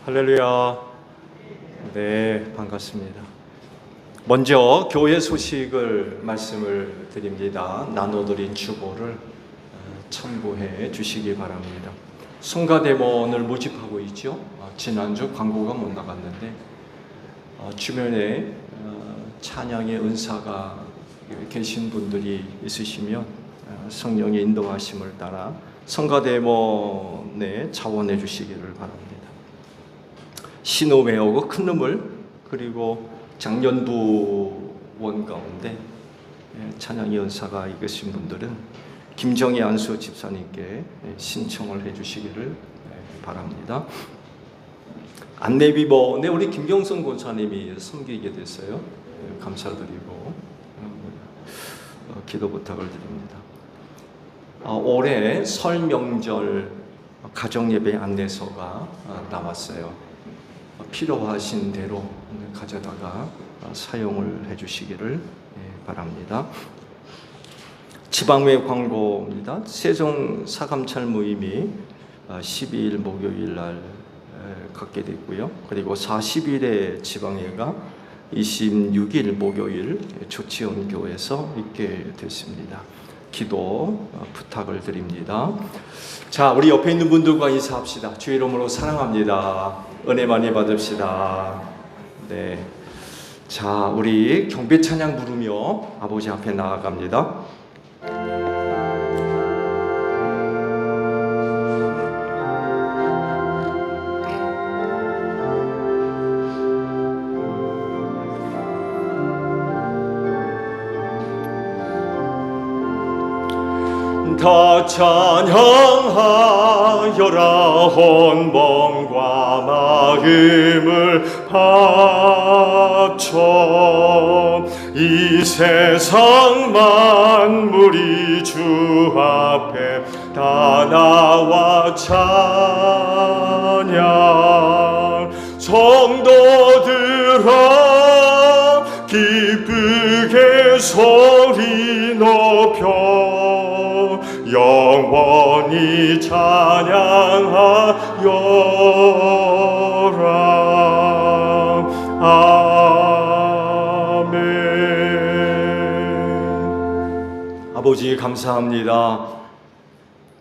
할렐루야. 네, 반갑습니다. 먼저 교회 소식을 말씀을 드립니다. 나눠드린 주보를 참고해 주시기 바랍니다. 성가대본을 모집하고 있죠. 지난주 광고가 못 나갔는데 주변에 찬양의 은사가 계신 분들이 있으시면 성령의 인도하심을 따라 성가대본에 자원해 주시기를 바랍니다. 신호 외우고 큰 눈물, 그리고 장년부원 가운데 찬양의 은사가 있으신 분들은 김정희 안수 집사님께 신청을 해 주시기를 바랍니다. 안내비번에 우리 김경선 권사님이 섬기게 됐어요. 감사드리고 기도 부탁을 드립니다. 올해 설 명절 가정예배 안내서가 나왔어요. 필요하신 대로 가져다가 사용을 해주시기를 바랍니다. 지방외 광고입니다. 세종 사감찰 모임이 12일 목요일 날 갖게 됐고요. 그리고 40일의 지방회가 26일 목요일 조치원교에서 있게 됐습니다. 기도 부탁을 드립니다. 자, 우리 옆에 있는 분들과 인사합시다. 주의 이름으로 사랑합니다. 은혜 많이 받읍시다. 네. 자, 우리 경배 찬양 부르며 아버지 앞에 나아갑니다. 다 찬양하여라. 온 몸과 마음을 바쳐 이 세상 만물이 주 앞에 다 나와 찬양. 성도들아 기쁘게 소리 높여 영원히 찬양하여라. 아멘. 아버지 감사합니다.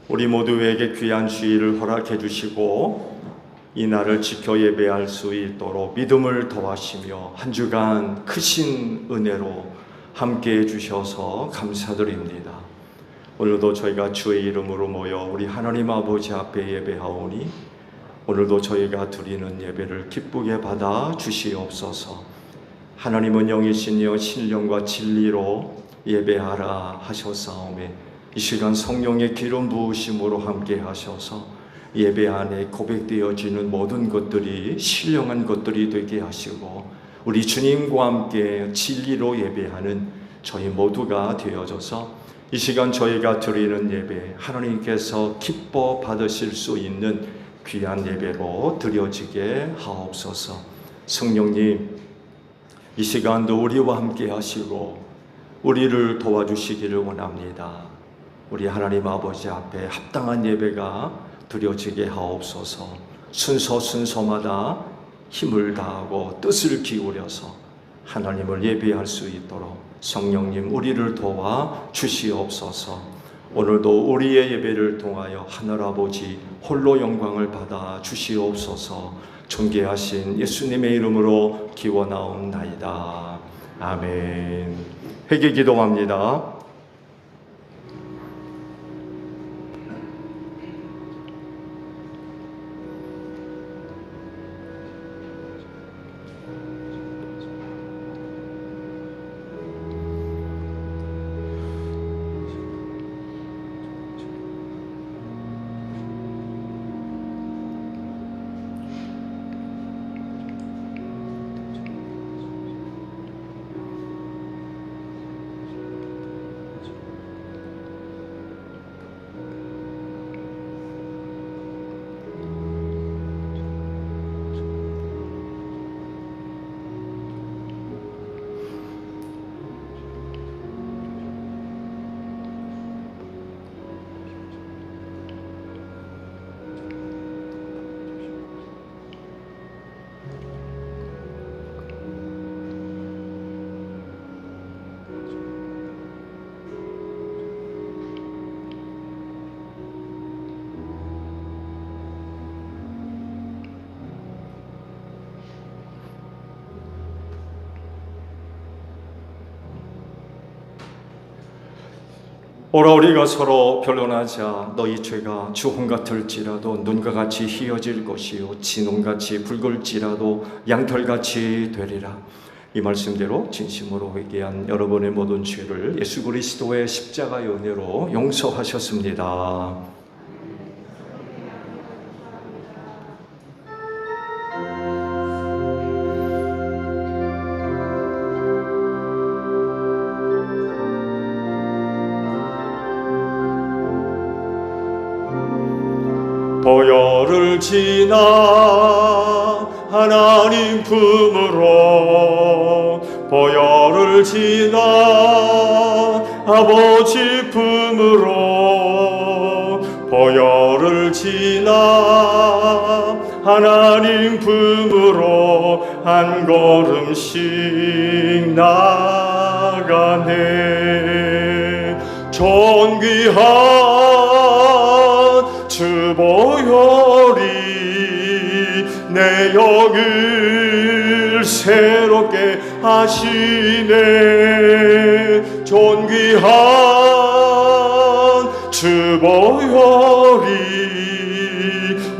우리 모두에게 귀한 주일을 허락해 주시고 이 날을 지켜 예배할 수 있도록 믿음을 더하시며 한 주간 크신 은혜로 함께해 주셔서 감사드립니다. 오늘도 저희가 주의 이름으로 모여 우리 하나님 아버지 앞에 예배하오니 오늘도 저희가 드리는 예배를 기쁘게 받아 주시옵소서. 하나님은 영이시니여 신령과 진리로 예배하라 하셨사오매 이 시간 성령의 기름 부으심으로 함께 하셔서 예배 안에 고백되어지는 모든 것들이 신령한 것들이 되게 하시고 우리 주님과 함께 진리로 예배하는 저희 모두가 되어져서 이 시간 저희가 드리는 예배 하나님께서 기뻐 받으실 수 있는 귀한 예배로 드려지게 하옵소서. 성령님 이 시간도 우리와 함께 하시고 우리를 도와주시기를 원합니다. 우리 하나님 아버지 앞에 합당한 예배가 드려지게 하옵소서. 순서마다 힘을 다하고 뜻을 기울여서 하나님을 예배할 수 있도록 성령님 우리를 도와 주시옵소서. 오늘도 우리의 예배를 통하여 하늘아버지 홀로 영광을 받아 주시옵소서. 존귀하신 예수님의 이름으로 기원하옵나이다. 아멘. 회개 기도합니다. 오라 우리가 서로 변론하자. 너희 죄가 주홍 같을지라도 눈과 같이 희어질 것이요 진홍같이 붉을지라도 양털같이 되리라. 이 말씀대로 진심으로 회개한 여러분의 모든 죄를 예수 그리스도의 십자가의 은혜로 용서하셨습니다. 보혈을 지나 하나님 품으로 보혈을 지나 아버지 품으로 보혈을 지나 하나님 품으로 한 걸음씩 나가네. 존귀한 주 보혈이 내 영을 새롭게 하시네. 존귀한 주 보혈이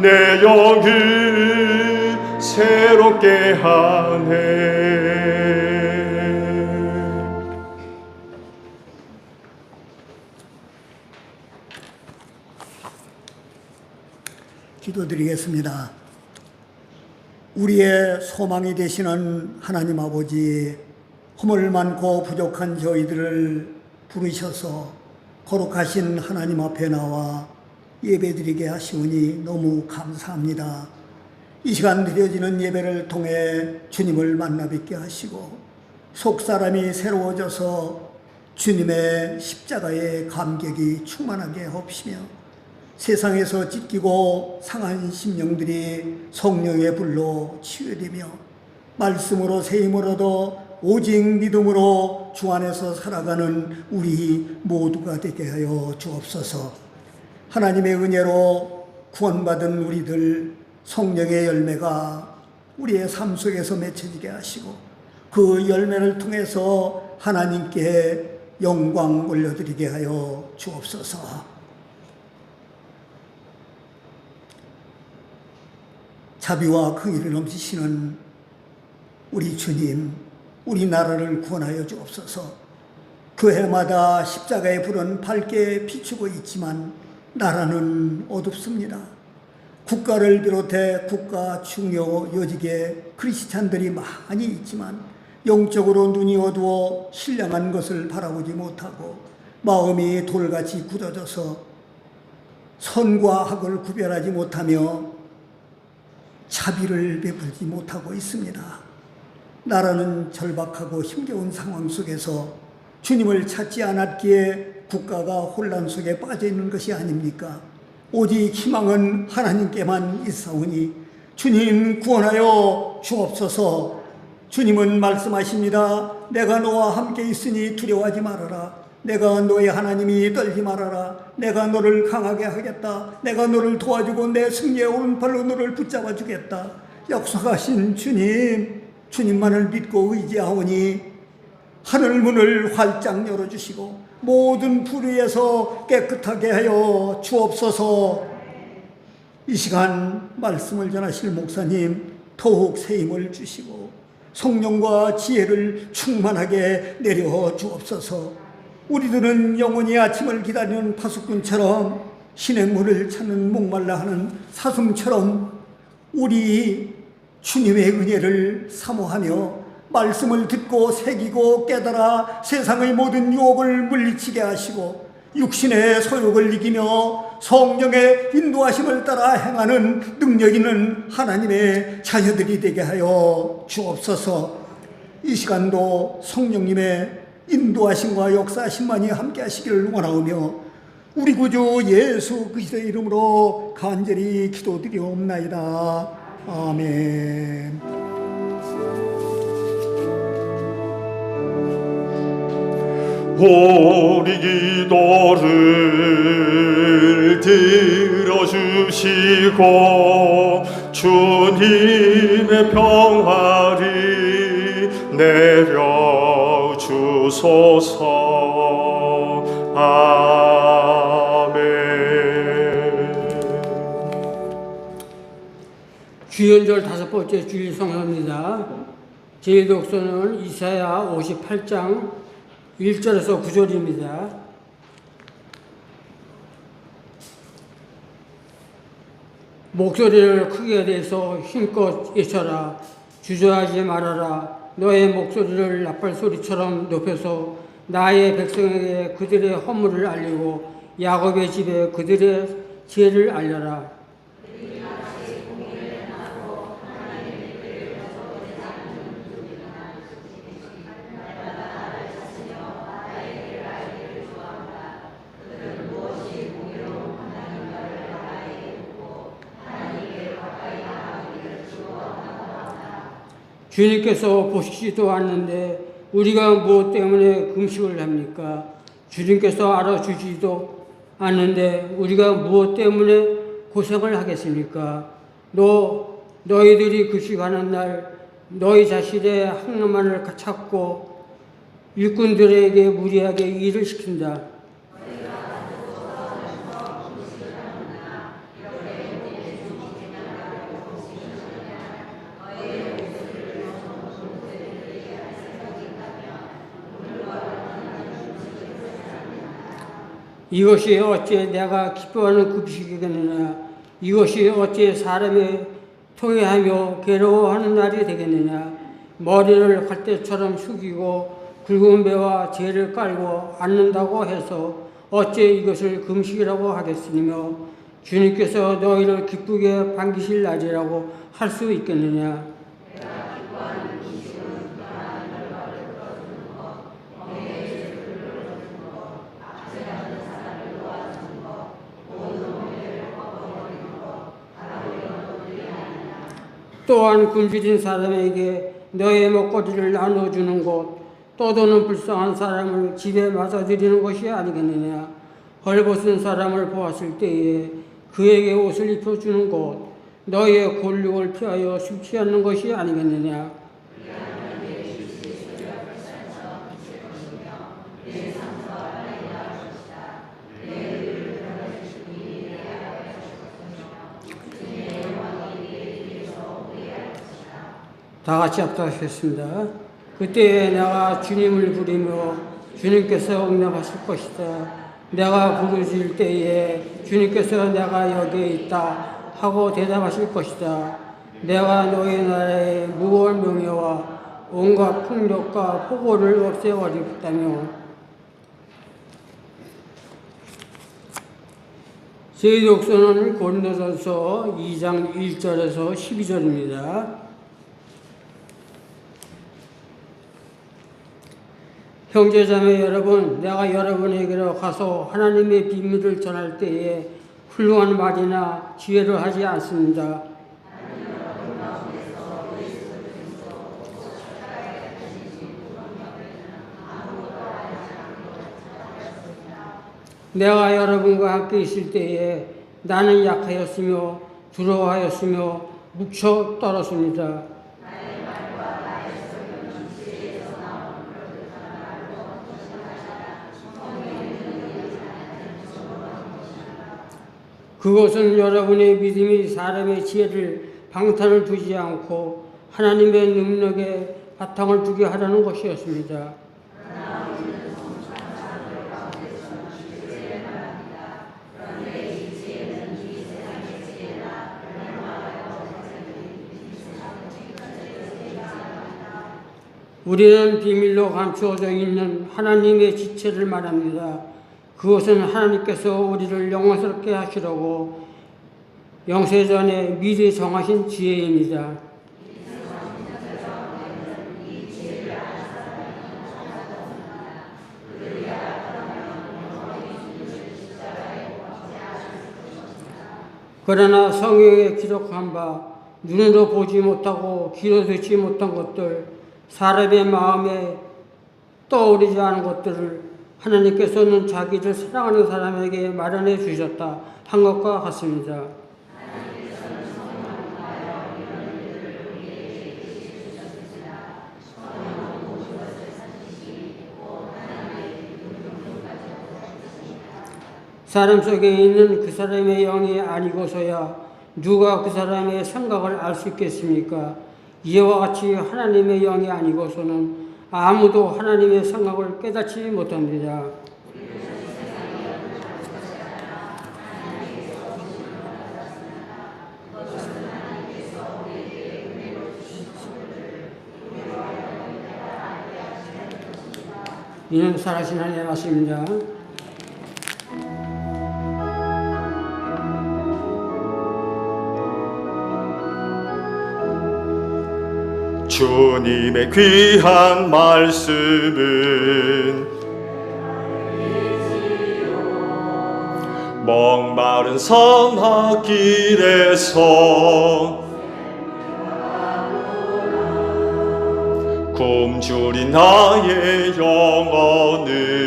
내 영을 새롭게 하네. 기도드리겠습니다. 우리의 소망이 되시는 하나님 아버지, 허물 많고 부족한 저희들을 부르셔서 거룩하신 하나님 앞에 나와 예배드리게 하시오니 너무 감사합니다. 이 시간 드려지는 예배를 통해 주님을 만나 뵙게 하시고 속사람이 새로워져서 주님의 십자가의 감격이 충만하게 하옵시며 세상에서 찢기고 상한 심령들이 성령의 불로 치유되며 말씀으로 세임을 얻어 오직 믿음으로 주 안에서 살아가는 우리 모두가 되게 하여 주옵소서. 하나님의 은혜로 구원받은 우리들 성령의 열매가 우리의 삶 속에서 맺혀지게 하시고 그 열매를 통해서 하나님께 영광 올려드리게 하여 주옵소서. 자비와 긍휼을 넘치시는 우리 주님, 우리나라를 구원하여 주옵소서. 교회마다 십자가의 불은 밝게 비추고 있지만 나라는 어둡습니다. 국가를 비롯해 국가 중요 요직에 크리스찬들이 많이 있지만 영적으로 눈이 어두워 신령한 것을 바라보지 못하고 마음이 돌같이 굳어져서 선과 악을 구별하지 못하며 자비를 베풀지 못하고 있습니다. 나라는 절박하고 힘겨운 상황 속에서 주님을 찾지 않았기에 국가가 혼란 속에 빠져 있는 것이 아닙니까? 오직 희망은 하나님께만 있사오니 주님 구원하여 주옵소서. 주님은 말씀하십니다. 내가 너와 함께 있으니 두려워하지 말아라. 내가 너의 하나님이 떨지 말아라. 내가 너를 강하게 하겠다. 내가 너를 도와주고 내 승리의 오른팔로 너를 붙잡아 주겠다. 약속하신 주님, 주님만을 믿고 의지하오니 하늘 문을 활짝 열어주시고 모든 불의에서 깨끗하게 하여 주옵소서. 이 시간 말씀을 전하실 목사님 더욱 새 힘을 주시고 성령과 지혜를 충만하게 내려 주옵소서. 우리들은 영원히 아침을 기다리는 파수꾼처럼 신의 물을 찾는 목말라 하는 사슴처럼 우리 주님의 은혜를 사모하며 말씀을 듣고 새기고 깨달아 세상의 모든 유혹을 물리치게 하시고 육신의 소욕을 이기며 성령의 인도하심을 따라 행하는 능력 있는 하나님의 자녀들이 되게 하여 주옵소서. 이 시간도 성령님의 인도하심과 역사하심만이 함께 하시기를 원하오며 우리 구주 예수 그리스도의 이름으로 간절히 기도드리옵나이다. 아멘. 우리 기도를 들어주시고 주님의 평화를 내려주소서. 주연절 5번째 주일 성서입니다. 제1독서는 이사야 58장 1절에서 9절입니다. 목소리를 크게 내서 힘껏 외쳐라. 주저하지 말아라. 너의 목소리를 나팔소리처럼 높여서 나의 백성에게 그들의 허물을 알리고 야곱의 집에 그들의 죄를 알려라. 주님께서 보시지도 않는데 우리가 무엇 때문에 금식을 합니까? 주님께서 알아주지도 않는데 우리가 무엇 때문에 고생을 하겠습니까? 너희들이 금식하는 날 너희 자신의 학문만을 찾고 일꾼들에게 무리하게 일을 시킨다. 이것이 어찌 내가 기뻐하는 금식이겠느냐? 이것이 어찌 사람이 토해하며 괴로워하는 날이 되겠느냐? 머리를 갈대처럼 숙이고 굵은 배와 재를 깔고 앉는다고 해서 어찌 이것을 금식이라고 하겠으며 주님께서 너희를 기쁘게 반기실 날이라고 할 수 있겠느냐? 또한 굶주린 사람에게 너의 먹거리를 나눠주는 것, 떠도는 불쌍한 사람을 집에 맞아들이는 것이 아니겠느냐? 헐벗은 사람을 보았을 때에 그에게 옷을 입혀주는 것, 너의 골육을 피하여 숨지 않는 것이 아니겠느냐? 다 같이 합독하겠습니다. 그때에 내가 주님을 부르며 주님께서 응답하실 것이다. 내가 부르실 때에 주님께서 내가 여기에 있다 하고 대답하실 것이다. 내가 너희 나라의 무거운 명예와 온갖 폭력과 폭오를 없애버리겠다며. 제1독서는 고린도전서 2장 1절에서 12절입니다. 형제자매 여러분, 내가 여러분에게로 가서 하나님의 비밀을 전할 때에 훌륭한 말이나 지혜를 하지 않습니다. 내가 여러분과 함께 있을 때에 나는 약하였으며 두려워하였으며 묵혀 떨었습니다. 그것은 여러분의 믿음이 사람의 지혜를 방탄을 두지 않고 하나님의 능력에 바탕을 두게 하라는 것이었습니다. 우리는 비밀로 감추어져 있는 하나님의 지체를 말합니다. 그것은 하나님께서 우리를 영광스럽게 하시려고 영세전에 미리 정하신 지혜입니다. 그러나 성경에 기록한 바 눈으로 보지 못하고 귀로 듣지 못한 것들, 사람의 마음에 떠오르지 않은 것들을 하나님께서는 자기를 사랑하는 사람에게 마련해 주셨다 한 것과 같습니다. 사람 속에 있는 그 사람의 영이 아니고서야 누가 그 사람의 생각을 알 수 있겠습니까? 이와 같이 하나님의 영이 아니고서는 아무도 하나님의 생각을 깨닫지 못합니다. 이는 살아신 하나님의 말씀입니다. 주님의 귀한 말씀은 목마른 사막길에서 굶주린 나의 영혼을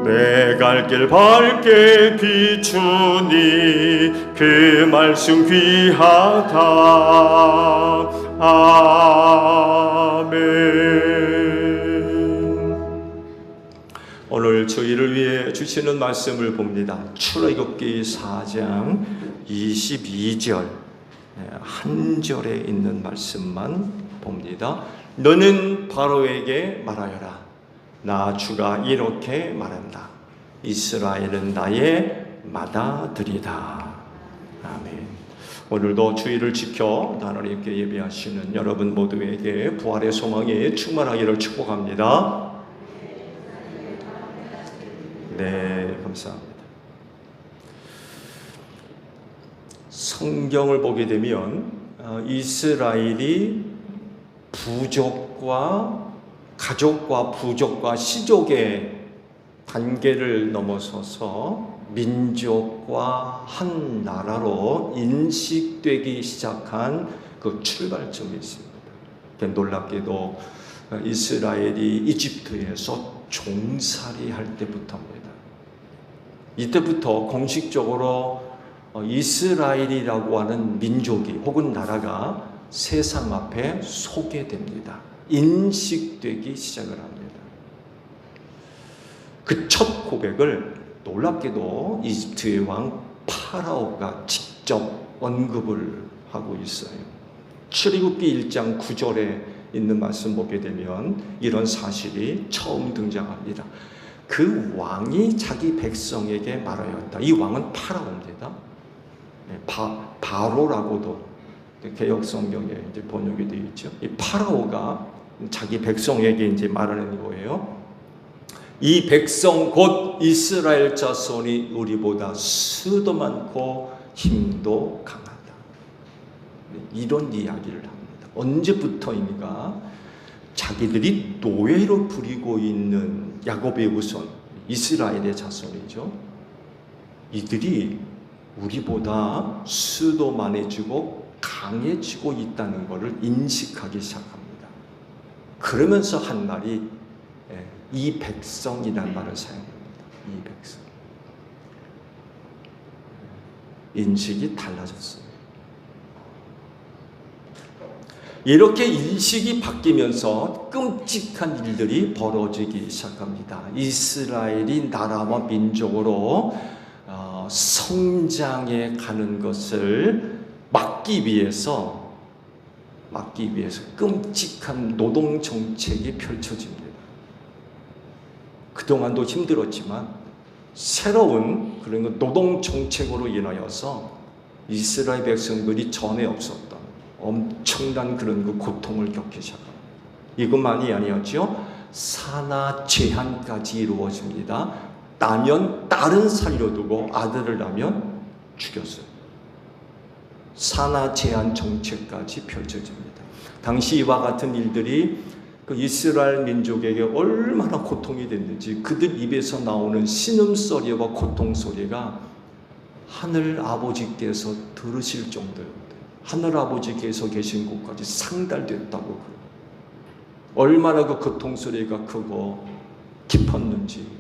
내 갈 길 밝게 비추니 그 말씀 귀하다. 아멘. 오늘 저희를 위해 주시는 말씀을 봅니다. 출애굽기 4장 22절 한 절에 있는 말씀만 봅니다. 너는 바로에게 말하여라. 나 주가 이렇게 말한다. 이스라엘은 나의 맏아들이다. 아멘. 오늘도 주의를 지켜 하나님께 예배하시는 여러분 모두에게 부활의 소망이 충만하기를 축복합니다. 네, 감사합니다. 성경을 보게 되면 이스라엘이 부족과 가족과 부족과 시족의 단계를 넘어서서 민족과 한 나라로 인식되기 시작한 그 출발점이 있습니다. 놀랍게도 이스라엘이 이집트에서 종살이 할 때부터입니다. 이때부터 공식적으로 이스라엘이라고 하는 민족이 혹은 나라가 세상 앞에 소개됩니다. 인식되기 시작을 합니다. 그 첫 고백을 놀랍게도 이집트의 왕 파라오가 직접 언급을 하고 있어요. 출애굽기 1장 9절에 있는 말씀 보게 되면 이런 사실이 처음 등장합니다. 그 왕이 자기 백성에게 말하였다. 이 왕은 파라오입니다. 바로라고도 개역 성경에 이제 번역이 되어 있죠. 이 파라오가 자기 백성에게 이제 말하는 거예요. 이 백성 곧 이스라엘 자손이 우리보다 수도 많고 힘도 강하다. 이런 이야기를 합니다. 언제부터입니까? 자기들이 노예로 부리고 있는 야곱의 후손 이스라엘의 자손이죠. 이들이 우리보다 수도 많아지고 강해지고 있다는 것을 인식하기 시작합니다. 그러면서 한 말이 이 백성이라는 말을 사용합니다. 이 백성. 인식이 달라졌어요. 이렇게 인식이 바뀌면서 끔찍한 일들이 벌어지기 시작합니다. 이스라엘이 나라와 민족으로 성장해 가는 것을 막기 위해서 끔찍한 노동 정책이 펼쳐집니다. 그동안도 힘들었지만 새로운 그런 노동 정책으로 인하여서 이스라엘 백성들이 전에 없었던 엄청난 그런 그 고통을 겪기 시작합니다. 이것만이 아니었죠. 산하 제한까지 이루어집니다. 따면 딸은 살려두고 아들을 낳으면 죽였어요. 산하 제한 정책까지 펼쳐집니다. 당시 이와 같은 일들이 그 이스라엘 민족에게 얼마나 고통이 됐는지 그들 입에서 나오는 신음소리와 고통소리가 하늘 아버지께서 들으실 정도였대요. 하늘 아버지께서 계신 곳까지 상달됐다고 그래요. 얼마나 그 고통소리가 크고 깊었는지.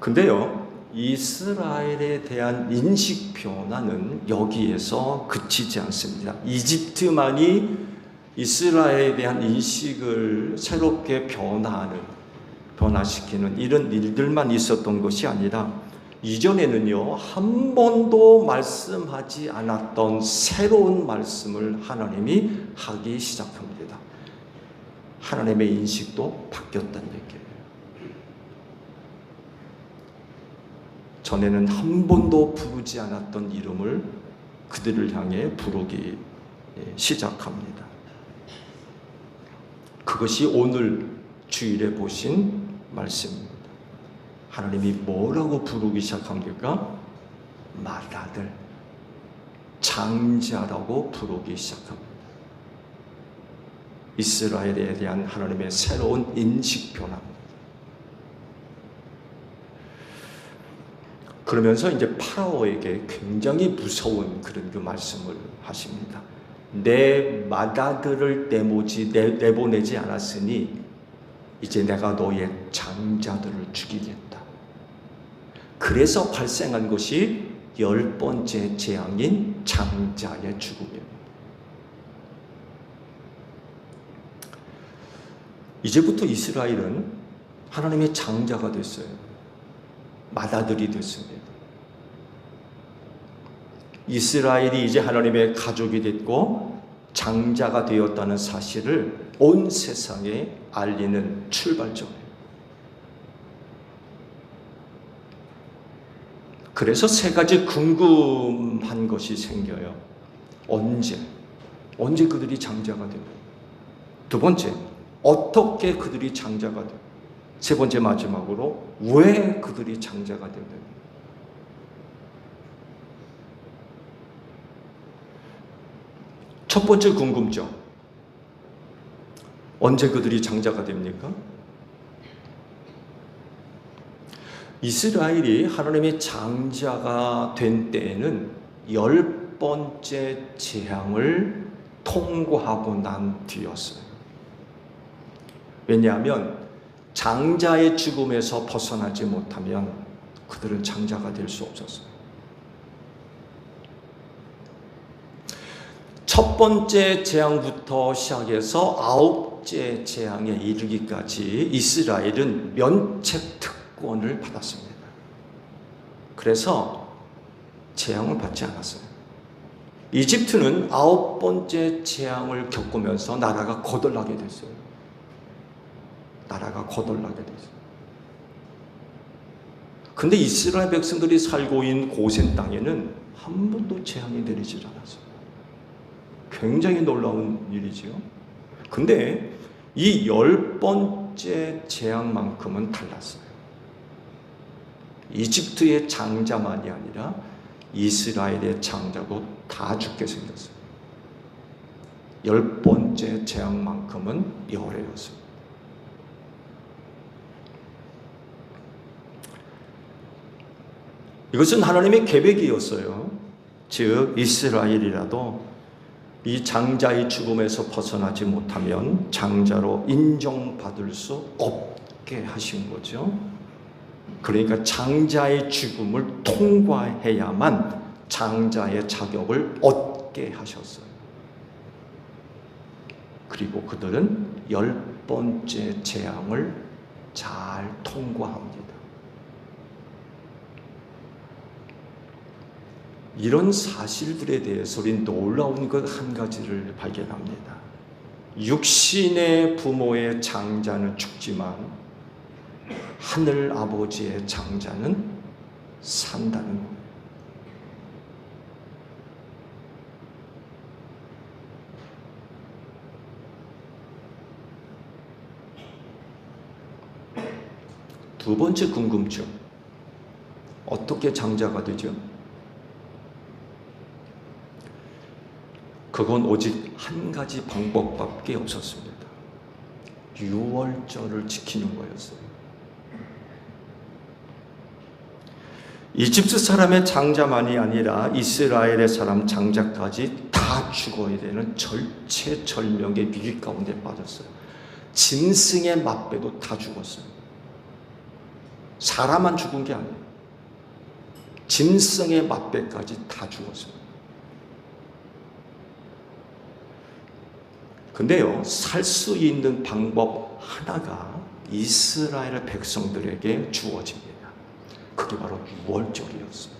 근데요, 이스라엘에 대한 인식 변화는 여기에서 그치지 않습니다. 이집트만이 이스라엘에 대한 인식을 새롭게 변화시키는 이런 일들만 있었던 것이 아니라 이전에는요, 한 번도 말씀하지 않았던 새로운 말씀을 하나님이 하기 시작합니다. 하나님의 인식도 바뀌었다는 얘기예요. 전에는 한 번도 부르지 않았던 이름을 그들을 향해 부르기 시작합니다. 그것이 오늘 주일에 보신 말씀입니다. 하나님이 뭐라고 부르기 시작합니까? 맏아들, 장자라고 부르기 시작합니다. 이스라엘에 대한 하나님의 새로운 인식 변화입니다. 그러면서 이제 파라오에게 굉장히 무서운 그런 그 말씀을 하십니다. 내 맏아들을 내보내지 않았으니 이제 내가 너의 장자들을 죽이겠다. 그래서 발생한 것이 10번째 재앙인 장자의 죽음입니다. 이제부터 이스라엘은 하나님의 장자가 됐어요. 맏아들이 됐습니다. 이스라엘이 이제 하나님의 가족이 됐고 장자가 되었다는 사실을 온 세상에 알리는 출발점이에요. 그래서 세 가지 궁금한 것이 생겨요. 언제 그들이 장자가 되고, 두 번째, 어떻게 그들이 장자가 되고, 세 번째 마지막으로 왜 그들이 장자가 되고. 첫 번째 궁금증, 언제 그들이 장자가 됩니까? 이스라엘이 하나님의 장자가 된 때에는 10번째 재앙을 통과하고 난 뒤였어요. 왜냐하면 장자의 죽음에서 벗어나지 못하면 그들은 장자가 될 수 없었어요. 첫 번째 재앙부터 시작해서 9째 재앙에 이르기까지 이스라엘은 면책 특권을 받았습니다. 그래서 재앙을 받지 않았어요. 이집트는 9번째 재앙을 겪으면서 나라가 거덜나게 됐어요. 근데 이스라엘 백성들이 살고 있는 고센 땅에는 한 번도 재앙이 내리질 않았어요. 굉장히 놀라운 일이지요. 근데 이 10번째 재앙만큼은 달랐어요. 이집트의 장자만이 아니라 이스라엘의 장자도 다 죽게 생겼어요. 10번째 재앙만큼은 열애였어요. 이것은 하나님의 계획이었어요. 즉 이스라엘이라도 이 장자의 죽음에서 벗어나지 못하면 장자로 인정받을 수 없게 하신 거죠. 그러니까 장자의 죽음을 통과해야만 장자의 자격을 얻게 하셨어요. 그리고 그들은 10번째 재앙을 잘 통과합니다. 이런 사실들에 대해서 우리는 놀라운 것 한 가지를 발견합니다. 육신의 부모의 장자는 죽지만 하늘 아버지의 장자는 산다는 거예요. 두 번째 궁금증, 어떻게 장자가 되죠? 그건 오직 한 가지 방법밖에 없었습니다. 유월절을 지키는 거였어요. 이집트 사람의 장자만이 아니라 이스라엘의 사람 장자까지 다 죽어야 되는 절체절명의 위기 가운데 빠졌어요. 짐승의 맛배도 다 죽었어요. 사람만 죽은 게 아니에요. 짐승의 맛배까지 다 죽었어요. 근데요, 살 수 있는 방법 하나가 이스라엘 백성들에게 주어집니다. 그게 바로 유월절이었어요.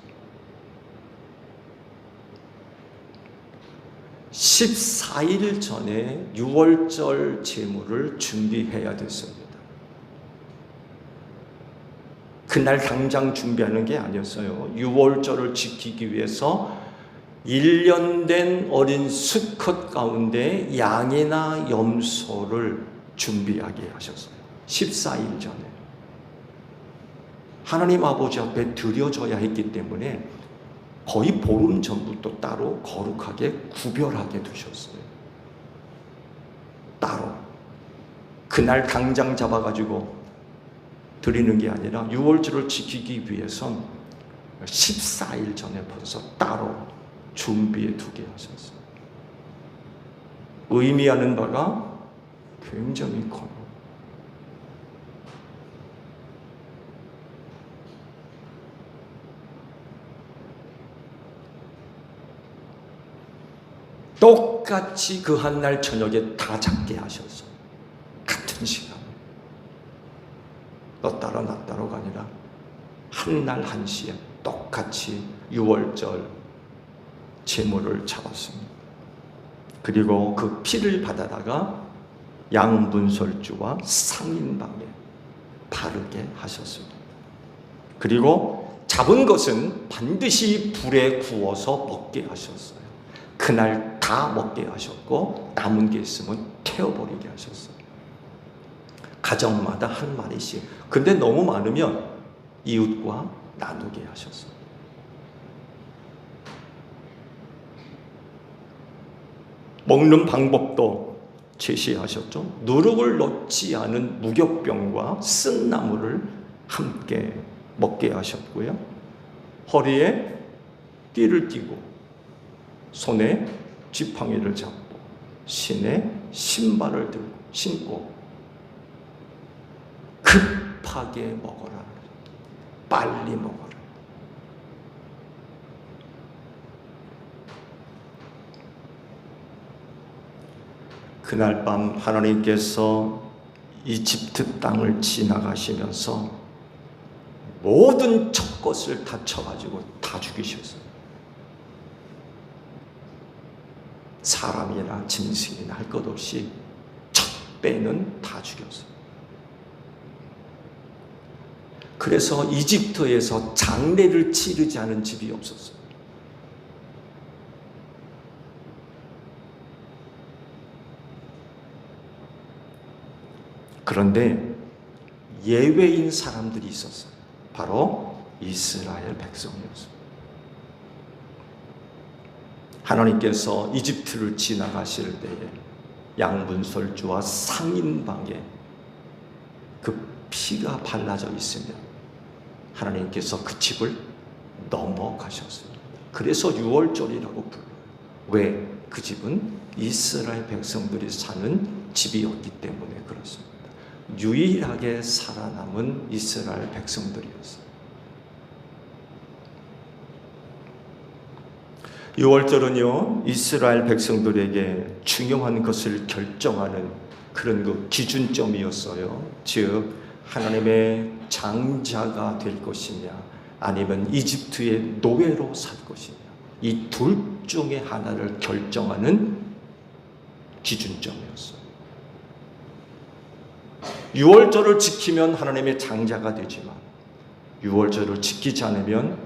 14일 전에 유월절 제물을 준비해야 됐습니다. 그날 당장 준비하는 게 아니었어요. 유월절을 지키기 위해서 1년 된 어린 수컷 가운데 양이나 염소를 준비하게 하셨어요. 14일 전에. 하나님 아버지 앞에 드려져야 했기 때문에 거의 보름 전부터 따로 거룩하게 구별하게 두셨어요. 따로. 그날 당장 잡아가지고 드리는 게 아니라 유월절을 지키기 위해선 14일 전에 벌써 따로 준비해 두게 하셨어요. 의미하는 바가 굉장히 커요. 똑같이 그 한날 저녁에 다 잡게 하셨어요. 같은 시간에. 너 따로 나 따로가 아니라 한날 한시에 똑같이 유월절 제물을 잡았습니다. 그리고 그 피를 받아다가 양분설주와 상인방에 바르게 하셨습니다. 그리고 잡은 것은 반드시 불에 구워서 먹게 하셨어요. 그날 다 먹게 하셨고 남은 게 있으면 태워버리게 하셨어요. 가정마다 한 마리씩. 근데 너무 많으면 이웃과 나누게 하셨어요. 먹는 방법도 제시하셨죠. 누룩을 넣지 않은 무교병과 쓴나물을 함께 먹게 하셨고요. 허리에 띠를 띠고 손에 지팡이를 잡고 신에 신발을 들고 신고 급하게 먹어라. 빨리 먹어라. 그날 밤 하나님께서 이집트 땅을 지나가시면서 모든 첫 것을 다 쳐가지고 다 죽이셨어요. 사람이나 짐승이나 할 것 없이 첫 배는 다 죽였어요. 그래서 이집트에서 장례를 치르지 않은 집이 없었어요. 그런데 예외인 사람들이 있었어요. 바로 이스라엘 백성이었어요. 하나님께서 이집트를 지나가실 때에 양분설주와 상인방에 그 피가 발라져 있으면 하나님께서 그 집을 넘어가셨습니다. 그래서 유월절이라고 불러요. 왜? 그 집은 이스라엘 백성들이 사는 집이었기 때문에 그렇습니다. 유일하게 살아남은 이스라엘 백성들이었어요. 유월절은요, 이스라엘 백성들에게 중요한 것을 결정하는 그런 그 기준점이었어요. 즉, 하나님의 장자가 될 것이냐, 아니면 이집트의 노예로 살 것이냐, 이 둘 중에 하나를 결정하는 기준점이었어요. 유월절을 지키면 하나님의 장자가 되지만, 유월절을 지키지 않으면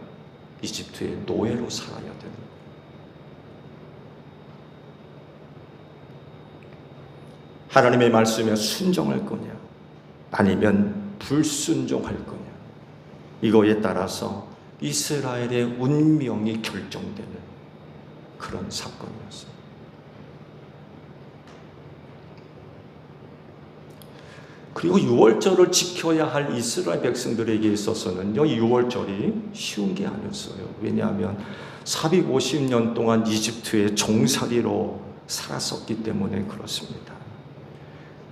이집트의 노예로 살아야 되는 거예요. 하나님의 말씀에 순종할 거냐, 아니면 불순종할 거냐, 이거에 따라서 이스라엘의 운명이 결정되는 그런 사건이었어요. 그리고 유월절을 지켜야 할 이스라엘 백성들에게 있어서는요, 유월절이 쉬운 게 아니었어요. 왜냐하면 450년 동안 이집트의 종살이로 살았었기 때문에 그렇습니다.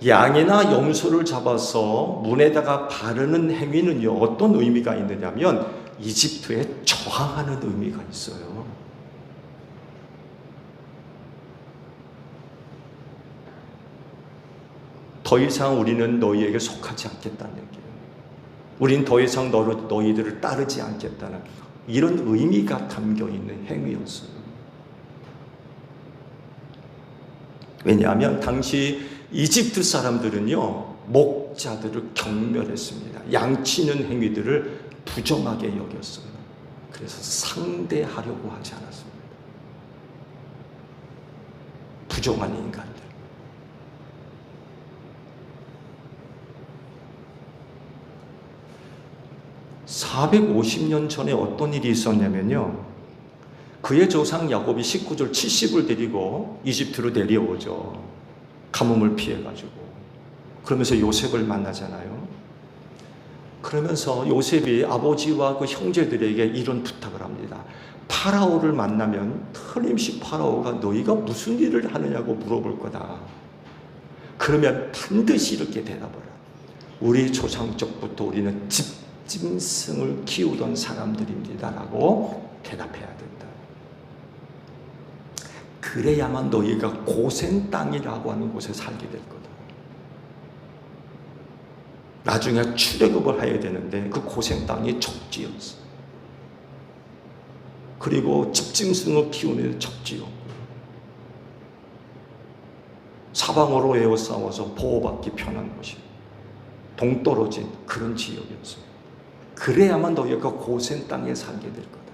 양이나 염소를 잡아서 문에다가 바르는 행위는요, 어떤 의미가 있느냐면 이집트에 저항하는 의미가 있어요. 더 이상 우리는 너희에게 속하지 않겠다는 얘기예요. 우린 더 이상 너희들을 따르지 않겠다는 이런 의미가 담겨있는 행위였어요. 왜냐하면 당시 이집트 사람들은요, 목자들을 경멸했습니다. 양치는 행위들을 부정하게 여겼어요. 그래서 상대하려고 하지 않았습니다. 부정한 인간들. (450년) 전에 어떤 일이 있었냐면요, 그의 조상 야곱이 식구들 70을 데리고 이집트로 내려오죠. 가뭄을 피해가지고. 그러면서 요셉을 만나잖아요. 그러면서 요셉이 아버지와 그 형제들에게 이런 부탁을 합니다. 파라오를 만나면 틀림없이 파라오가 너희가 무슨 일을 하느냐고 물어볼 거다. 그러면 반드시 이렇게 대답을 해라. 우리 조상적부터 우리는 짐승을 키우던 사람들입니다라고 대답해야 된다. 그래야만 너희가 고센 땅이라고 하는 곳에 살게 될 거다. 나중에 출애굽을 해야 되는데 그 고센 땅이 적지였어. 그리고 집짐승을 키우는 적지였고, 사방으로 에워싸워서 보호받기 편한 곳이 동떨어진 그런 지역이었어요. 그래야만 너희가 고센 땅에 살게 될 거다.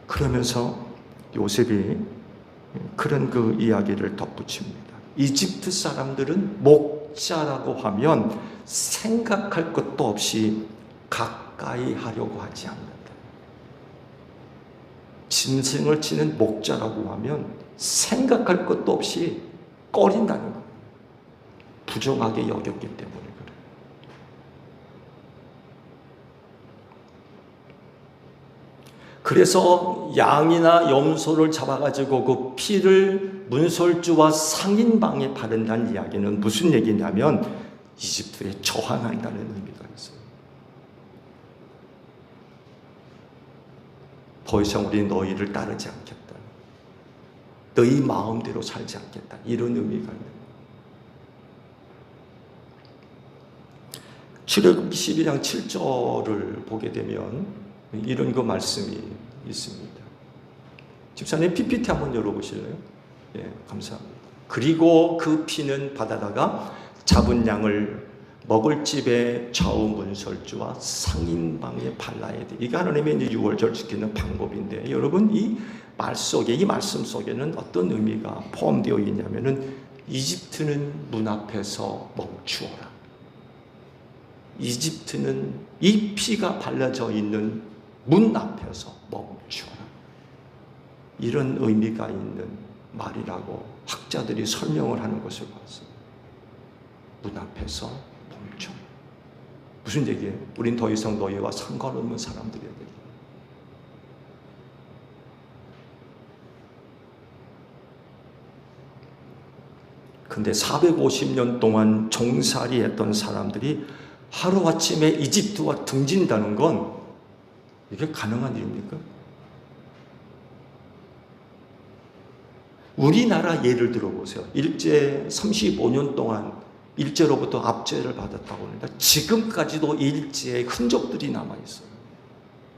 그러면서 요셉이 그런 그 이야기를 덧붙입니다. 이집트 사람들은 목자라고 하면 생각할 것도 없이 가까이 하려고 하지 않는다. 짐승을 치는 목자라고 하면 생각할 것도 없이 꺼린다는 거예요. 부정하게 여겼기 때문에 그래요. 그래서 양이나 염소를 잡아가지고 그 피를 문설주와 상인방에 바른다는 이야기는 무슨 얘기냐면 이집트에 저항한다는 의미가 있어요. 더 이상 우리 너희를 따르지 않겠다. 너희 마음대로 살지 않겠다. 이런 의미가 있는 거예요. 출애굽기 12장 7절을 보게 되면 이런 그 말씀이 있습니다. 집사님 PPT 한번 열어보실래요? 예, 감사합니다. 그리고 그 피는 바다다가 잡은 양을 먹을 집에 좌우 문설주와 상인방에 발라야 돼. 이게 하나님의 이제 유월절 지키는 방법인데, 여러분 이 말씀 속에는 어떤 의미가 포함되어 있냐면은 이집트는 문 앞에서 멈추어라. 이집트는 이 피가 발라져 있는 문 앞에서 멈추어라. 이런 의미가 있는 말이라고 학자들이 설명을 하는 것을 봤어요. 문 앞에서 멈춰. 무슨 얘기예요? 우린 더 이상 너희와 상관없는 사람들이야 돼. 근데 450년 동안 종살이 했던 사람들이 하루아침에 이집트와 등진다는 건 이게 가능한 일입니까? 우리나라 예를 들어보세요. 일제 35년 동안 일제로부터 압제를 받았다고 합니다. 지금까지도 일제의 흔적들이 남아있어요.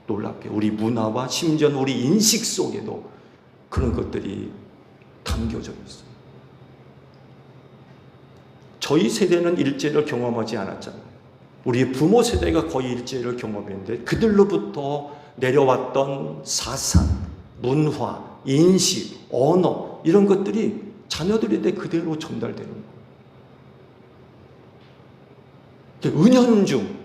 놀랍게 우리 문화와 심지어 우리 인식 속에도 그런 것들이 담겨져 있어요. 저희 세대는 일제를 경험하지 않았잖아요. 우리 부모 세대가 거의 일제를 경험했는데 그들로부터 내려왔던 사상, 문화, 인식, 언어 이런 것들이 자녀들에게 그대로 전달되는 거예요. 은연중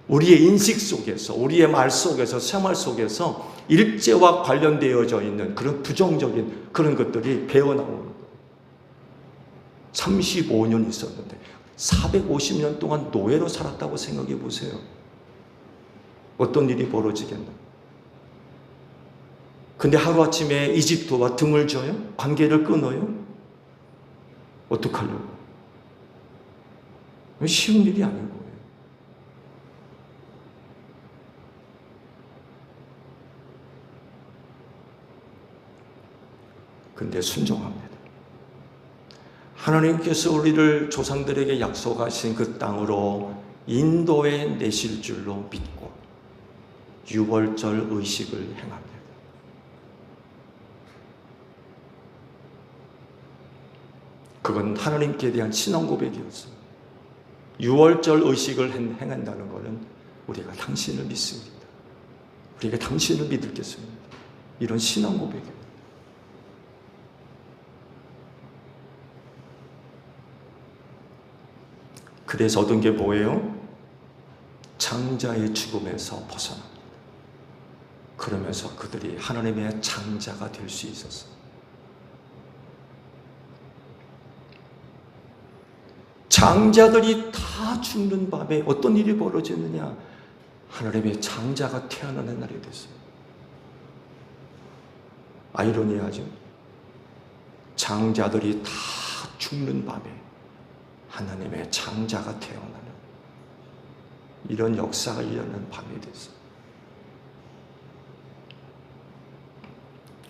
우리의 인식 속에서, 우리의 말 속에서, 생활 속에서 일제와 관련되어져 있는 그런 부정적인 그런 것들이 배어나오는 거예요. 35년 있었는데 450년 동안 노예로 살았다고 생각해 보세요. 어떤 일이 벌어지겠나? 근데 하루아침에 이집트와 등을 져요? 관계를 끊어요? 어떡하려고? 쉬운 일이 아닌 거예요. 근데 순종합니다. 하나님께서 우리를 조상들에게 약속하신 그 땅으로 인도해 내실 줄로 믿고 유월절 의식을 행합니다. 그건 하나님께 대한 신앙 고백이었어요. 유월절 의식을 행한다는 것은 우리가 당신을 믿습니다. 우리가 당신을 믿겠습니다. 이런 신앙 고백이에요. 그래서 얻은 게 뭐예요? 장자의 죽음에서 벗어납니다. 그러면서 그들이 하나님의 장자가 될 수 있었어요. 장자들이 다 죽는 밤에 어떤 일이 벌어지느냐? 하나님의 장자가 태어나는 날이 됐어요. 아이러니하죠? 장자들이 다 죽는 밤에 하나님의 장자가 태어나는 이런 역사가 일어나는 밤이 됐어요.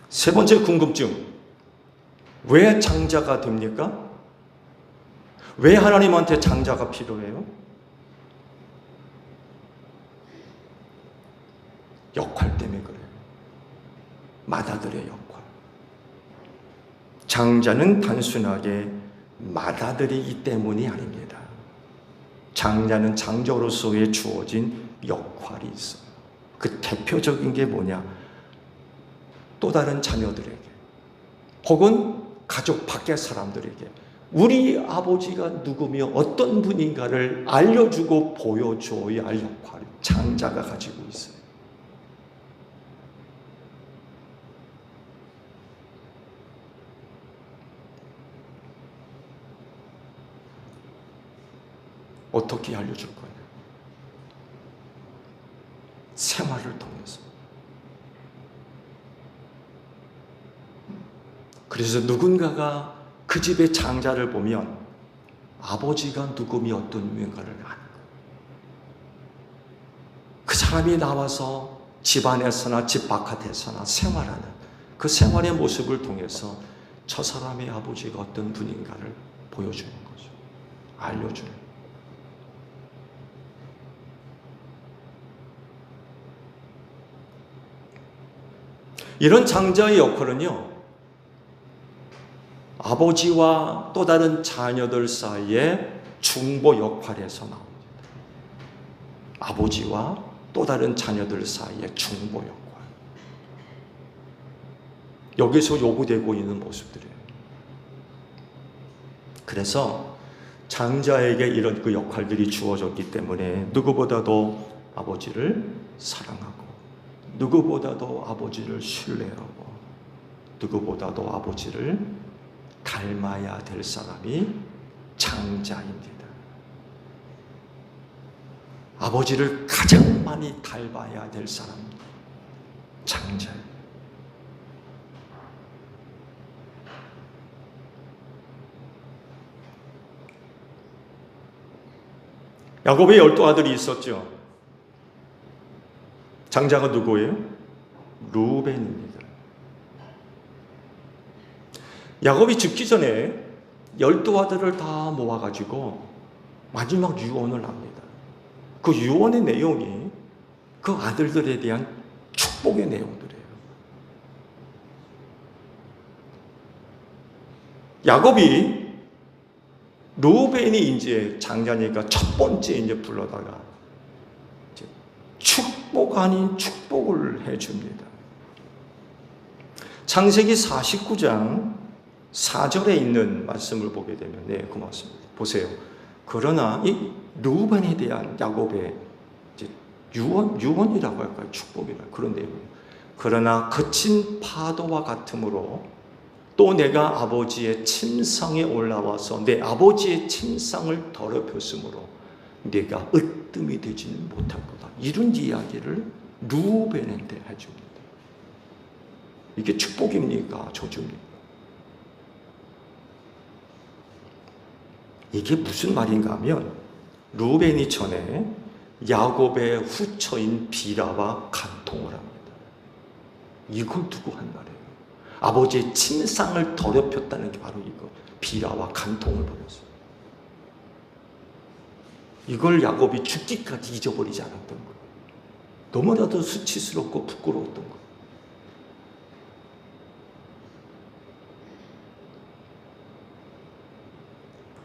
세 번째 궁금증. 왜 장자가 됩니까? 왜 하나님한테 장자가 필요해요? 역할 때문에 그래요. 맏아들의 역할. 장자는 단순하게 맏아들이기 때문이 아닙니다. 장자는 장자로서의 주어진 역할이 있어요. 그 대표적인 게 뭐냐? 또 다른 자녀들에게 혹은 가족 밖의 사람들에게 우리 아버지가 누구며 어떤 분인가를 알려주고 보여줘야 할 역할을 장자가 가지고 있어요. 어떻게 알려줄 거냐? 생활을 통해서. 그래서 누군가가 그 집의 장자를 보면 아버지가 누구며 어떤 유행가를 아는 거예요. 그 사람이 나와서 집 안에서나 집 바깥에서나 생활하는 그 생활의 모습을 통해서 저 사람의 아버지가 어떤 분인가를 보여주는 거죠. 알려주는 거예요. 이런 장자의 역할은요, 아버지와 또 다른 자녀들 사이의 중보 역할에서 나옵니다. 아버지와 또 다른 자녀들 사이의 중보 역할. 여기서 요구되고 있는 모습들이에요. 그래서 장자에게 이런 그 역할들이 주어졌기 때문에 누구보다도 아버지를 사랑하고 누구보다도 아버지를 신뢰하고 누구보다도 아버지를 닮아야 될 사람이 장자입니다. 아버지를 가장 많이 닮아야 될 사람 장자입니다. 야곱의 12아들이 있었죠. 장자가 누구예요? 루벤입니다. 야곱이 죽기 전에 12아들을 다 모아가지고 마지막 유언을 합니다. 그 유언의 내용이 그 아들들에 대한 축복의 내용들이에요. 야곱이 루벤이 이제 장자니까 첫 번째 이제 불러다가 축복 아닌 축복을 해줍니다. 창세기 49장 4절에 있는 말씀을 보게 되면, 네, 고맙습니다. 보세요. 그러나 이 루벤에 대한 야곱의 이제 유언이라고 할까요? 축복이라고 그런 내용이에요. 그러나 거친 파도와 같으므로 또 내가 아버지의 침상에 올라와서 내 아버지의 침상을 더럽혔으므로 내가 으뜸이 되지는 못할 거다. 이런 이야기를 루벤한테 해줍니다. 이게 축복입니까? 저주입니까? 이게 무슨 말인가 하면 루벤이 전에 야곱의 후처인 비라와 간통을 합니다. 이걸 두고 한 말이에요. 아버지의 침상을 더럽혔다는 게 바로 이거. 비라와 간통을 벌였어요. 이걸 야곱이 죽기까지 잊어버리지 않았던 거예요. 너무나도 수치스럽고 부끄러웠던 거예요.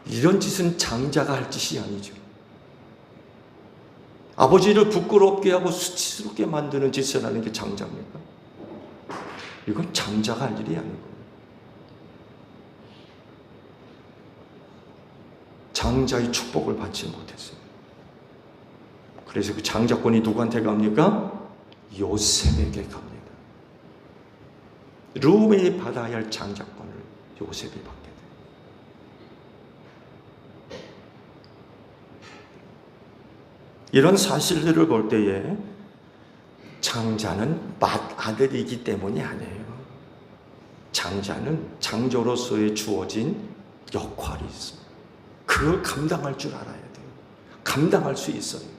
이런 짓은 장자가 할 짓이 아니죠. 아버지를 부끄럽게 하고 수치스럽게 만드는 짓을 하는 게 장자입니까? 이건 장자가 할 일이 아니고 장자의 축복을 받지 못했어요. 그래서 그 장자권이 누구한테 갑니까? 요셉에게 갑니다. 루벤이 받아야 할 장자권을 요셉이 받게 돼요. 이런 사실들을 볼 때에 장자는 맏아들이기 때문이 아니에요. 장자는 장조로서의 주어진 역할이 있습니다. 그걸 감당할 줄 알아야 돼요. 감당할 수 있어야 돼요.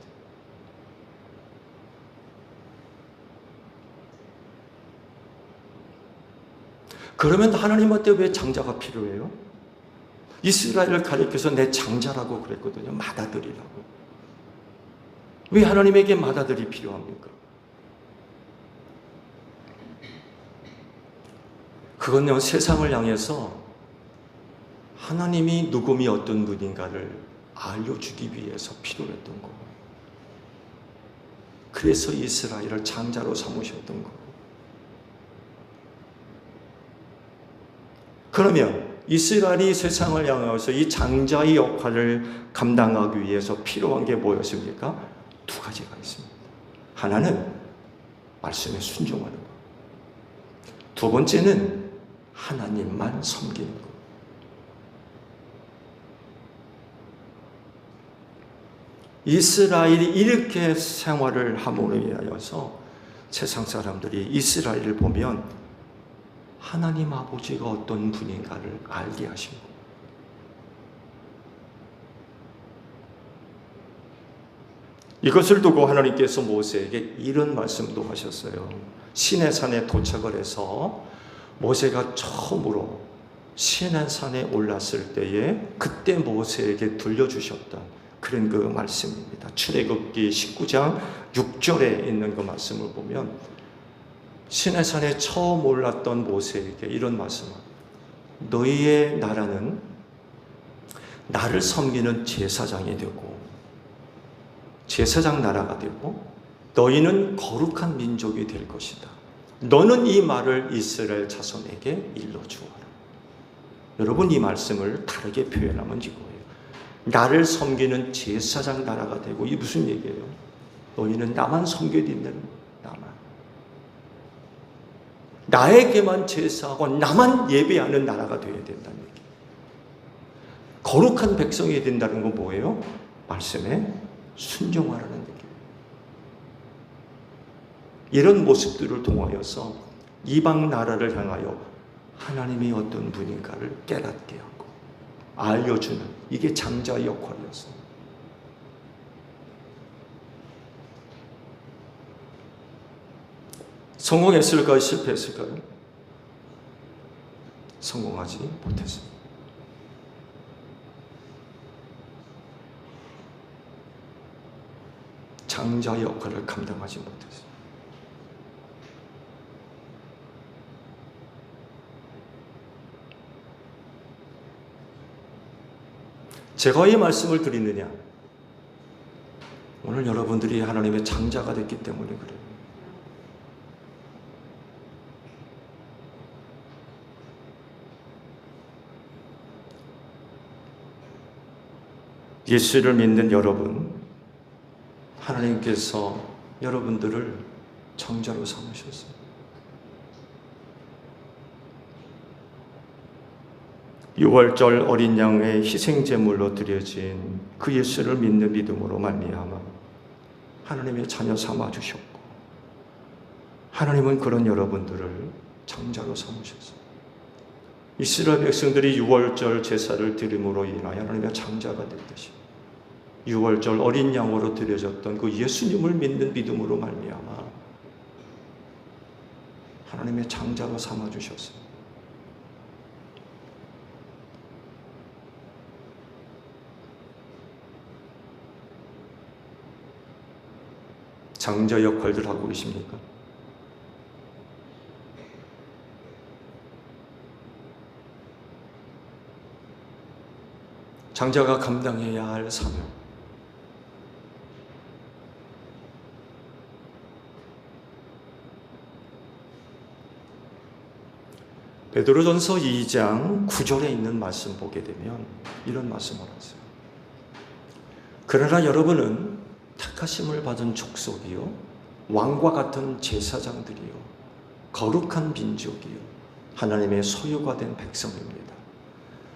그러면 하나님한테 왜 장자가 필요해요? 이스라엘을 가리켜서 내 장자라고 그랬거든요. 맏아들이라고. 왜 하나님에게 맏아들이 필요합니까? 그건요, 세상을 향해서 하나님이 누구미 어떤 분인가를 알려주기 위해서 필요했던 거고, 그래서 이스라엘을 장자로 삼으셨던 거고. 그러면 이스라엘이 세상을 향해서 이 장자의 역할을 감당하기 위해서 필요한 게 뭐였습니까? 두 가지가 있습니다. 하나는 말씀에 순종하는 것. 두 번째는 하나님만 섬기는 것. 이스라엘이 이렇게 생활을 함으로 인하여서 세상 사람들이 이스라엘을 보면 하나님 아버지가 어떤 분인가를 알게 하신 것. 이것을 두고 하나님께서 모세에게 이런 말씀도 하셨어요. 시내산에 도착을 해서 모세가 처음으로 시내산에 올랐을 때에 그때 모세에게 들려주셨던 그런 그 말씀입니다. 출애굽기 19장 6절에 있는 그 말씀을 보면 시내산에 처음 올랐던 모세에게 이런 말씀을, 너희의 나라는 나를 섬기는 제사장이 되고 제사장 나라가 되고 너희는 거룩한 민족이 될 것이다. 너는 이 말을 이스라엘 자손에게 일러주어라. 여러분, 이 말씀을 다르게 표현하면 이거예요. 나를 섬기는 제사장 나라가 되고, 이게 무슨 얘기예요? 너희는 나만 섬겨야 된다는 거예요. 나만. 나에게만 제사하고 나만 예배하는 나라가 되어야 된다는 얘기예요. 거룩한 백성이 된다는 건 뭐예요? 말씀에 순종하라는 얘기예요. 이런 모습들을 통하여서 이방 나라를 향하여 하나님이 어떤 분인가를 깨닫게 하고 알려주는, 이게 장자의 역할이었어요. 성공했을까요? 실패했을까요? 성공하지 못했습니다. 장자 역할을 감당하지 못했어요. 제가 이 말씀을 드리느냐? 오늘 여러분들이 하나님의 장자가 됐기 때문에 그래요. 예수를 믿는 여러분, 하나님께서 여러분들을 장자로 삼으셨어요. 유월절 어린 양의 희생제물로 드려진 그 예수를 믿는 믿음으로 말미암아 하나님의 자녀 삼아주셨고, 하나님은 그런 여러분들을 장자로 삼으셨어요. 이스라엘 백성들이 유월절 제사를 드림으로 인하여 하나님의 장자가 됐듯이 유월절 어린 양으로 드려졌던 그 예수님을 믿는 믿음으로 말미암아 하나님의 장자로 삼아주셨어요. 장자 역할들 하고 계십니까? 장자가 감당해야 할 사명. 베드로전서 2장 9절에 있는 말씀 보게 되면 이런 말씀을 하세요. 그러나 여러분은 택하심을 받은 족속이요 왕과 같은 제사장들이요 거룩한 민족이요 하나님의 소유가 된 백성입니다.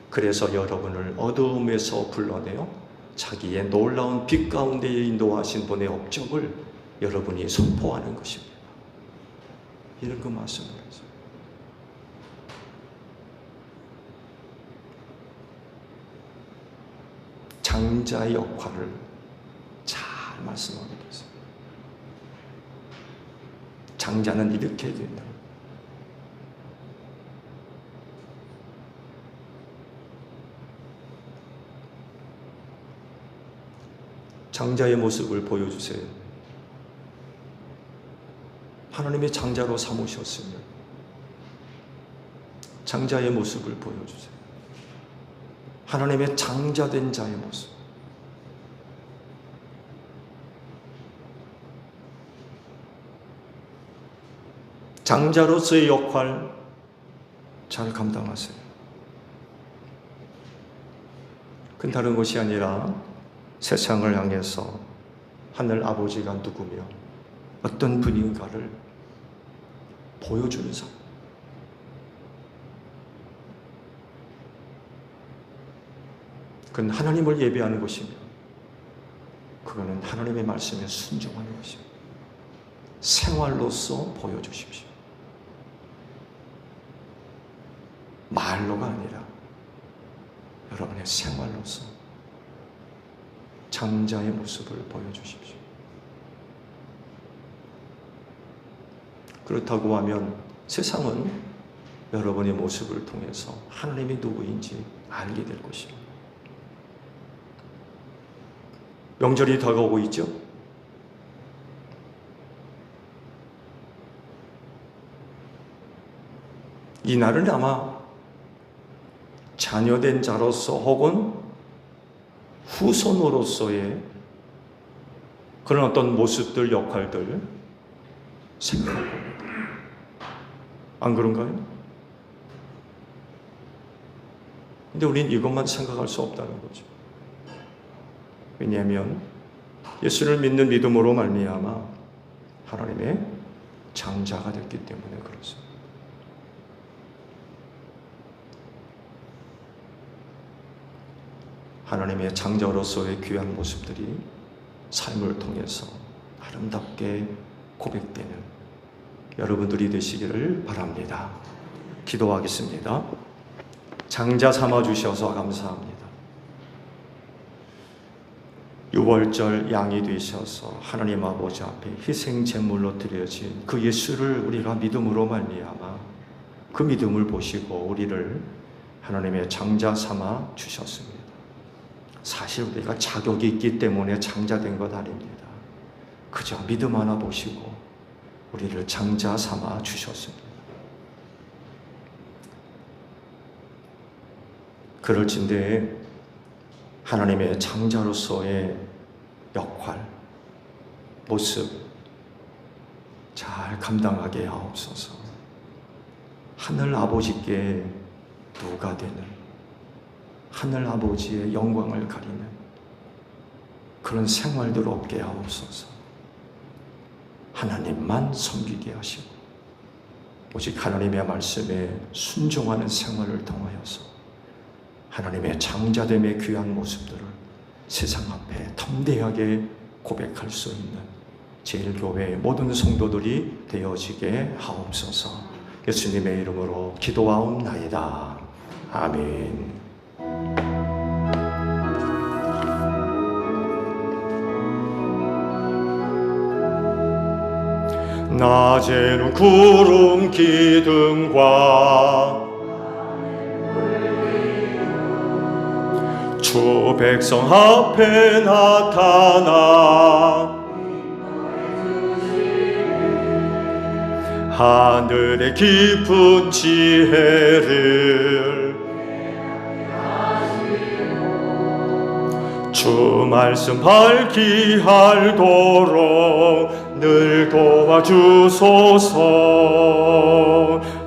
그래서 여러분을 어두움에서 불러내어 자기의 놀라운 빛 가운데 인도하신 분의 업적을 여러분이 선포하는 것입니다. 이런 그 말씀을 하세요. 장자의 역할을 잘 말씀하고 계세요. 장자는 이렇게 된다. 장자의 모습을 보여주세요. 하나님의 장자로 삼으셨으면 장자의 모습을 보여주세요. 하나님의 장자된 자의 모습. 장자로서의 역할 잘 감당하세요. 그건 다른 것이 아니라 세상을 향해서 하늘 아버지가 누구며 어떤 분인가를 보여주는 삶. 그건 하나님을 예배하는 것이며 그거는 하나님의 말씀에 순종하는 것입니다. 생활로서 보여주십시오. 말로가 아니라 여러분의 생활로서 장자의 모습을 보여주십시오. 그렇다고 하면 세상은 여러분의 모습을 통해서 하나님이 누구인지 알게 될 것입니다. 명절이 다가오고 있죠? 이 날은 아마 자녀된 자로서 혹은 후손으로서의 그런 어떤 모습들, 역할들 생각하고 봅니다. 안 그런가요? 근데 우리는 이것만 생각할 수 없다는 거죠. 왜냐하면 예수를 믿는 믿음으로 말미암아 하나님의 장자가 됐기 때문에 그렇습니다. 하나님의 장자로서의 귀한 모습들이 삶을 통해서 아름답게 고백되는 여러분들이 되시기를 바랍니다. 기도하겠습니다. 장자 삼아주셔서 감사합니다. 유월절 양이 되셔서 하나님 아버지 앞에 희생 제물로 드려진 그 예수를 우리가 믿음으로 말미암아 그 믿음을 보시고 우리를 하나님의 장자 삼아 주셨습니다. 사실 우리가 자격이 있기 때문에 장자된 것 아닙니다. 그저 믿음 하나 보시고 우리를 장자 삼아 주셨습니다. 그럴진데 하나님의 장자로서의 역할, 모습 잘 감당하게 하옵소서. 하늘 아버지께 누가 되는 하늘 아버지의 영광을 가리는 그런 생활들 없게 하옵소서. 하나님만 섬기게 하시고 오직 하나님의 말씀에 순종하는 생활을 통하여서 하나님의 장자됨의 귀한 모습들을 세상 앞에 담대하게 고백할 수 있는 제일교회의 모든 성도들이 되어지게 하옵소서. 예수님의 이름으로 기도하옵나이다. 아멘. 낮에는 구름 기둥과 주 백성 앞에 나타나 하늘의 깊은 지혜를 주 말씀 밝히 알도록 늘 도와주소서.